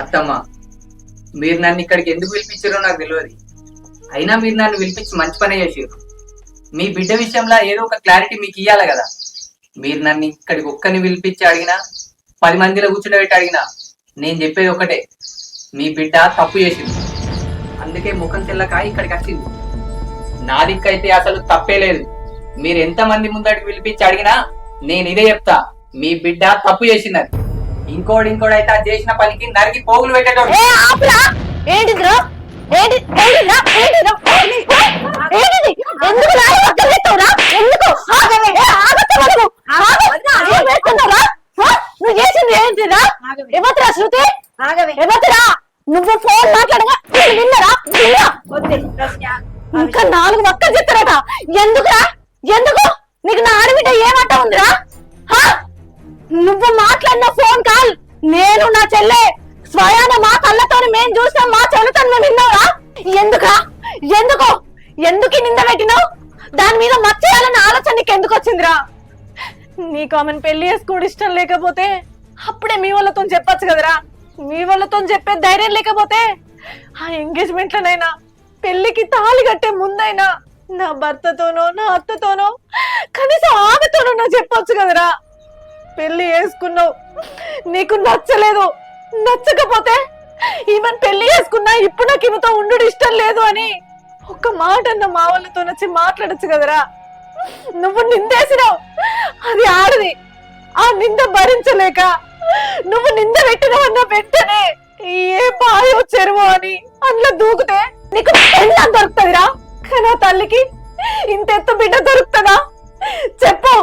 అత్తమ్మ, మీరు నన్ను ఇక్కడికి ఎందుకు పిలిపించారో నాకు తెలియదు. అయినా మీరు నన్ను పిలిపించి మంచి పనే చేసారు. మీ బిడ్డ విషయంలో ఏదో ఒక క్లారిటీ మీకు ఇవ్వాలి కదా. మీరు నన్ను ఇక్కడికి ఒక్కని పిలిపించి అడిగినా, 10 మందిలో కూర్చుండబెట్టి అడిగినా, నేను చెప్పేది ఒకటే, మీ బిడ్డ తప్పు చేసింది. అందుకే ముఖం తెల్లక ఇక్కడికి వచ్చింది. నా దిక్కైతే అసలు తప్పే లేదు. మీరు ఎంతమంది ముందడికి పిలిపించి అడిగినా నేను ఇదే చెప్తా, మీ బిడ్డ తప్పు చేసిందని. ఇంకోడు అయితే ఆ చేసిన పనికి నరికి పోగులు పెట్టేటోడు. శృతి నువ్వు ఫోన్ మాట్లాడగా విన్నరా? ఇంకా 4 వక్కలు చెప్తారట. ఎందుకురా? ఎందుకు నీకు నా ఆడబిడ్డ ఏమంటా ఉందిరా? నువ్వు మాట్లాడిన ఫోన్ కాల్ నేను నా చెల్లె స్వయాన మా కళ్ళతో మేము చూసాం, మా చెల్లెతో మేము విన్నావురా? ఎందుకురా? ఎందుకు నింద పెట్టినావు? దాని మీద మర్చేయాలన్న ఆలోచన నీకు ఎందుకు వచ్చిందిరా? నీకు ఆమెను పెళ్లి చేసుకోవడం ఇష్టం లేకపోతే అప్పుడే మీ వాళ్ళతో చెప్పొచ్చు కదరా. మీ వాళ్ళతో చెప్పే ధైర్యం లేకపోతే ఆ ఎంగేజ్మెంట్ లోనైనా, పెళ్లికి తాళి కట్టే ముందైనా నా భర్తతోనో నా అత్తతోనో కనీసం ఆమెతోనో నా చెప్పొచ్చు కదరా. పెళ్లి చేసుకున్నావు, నీకు నచ్చలేదు, నచ్చకపోతే ఈమెను పెళ్లి చేసుకున్నా ఇప్పుడు నాకు ఈమెతో ఉండు ఇష్టం లేదు అని ఒక్క మాట అన్న మా వాళ్ళతో వచ్చి మాట్లాడచ్చు కదరా. నువ్వు నిందేసినావు, అది ఆడది. ఆ నింద భరించలేక నువ్వు నింద పెట్టినవన్న వెంటనే ఏ బాయో చెరువు అని అందులో దూకితే నీకు పెళ్ళం దొరుకుతుందిరా. కానీ తల్లికి ఇంతెత్తు బిడ్డ దొరుకుతుందా చెప్పు?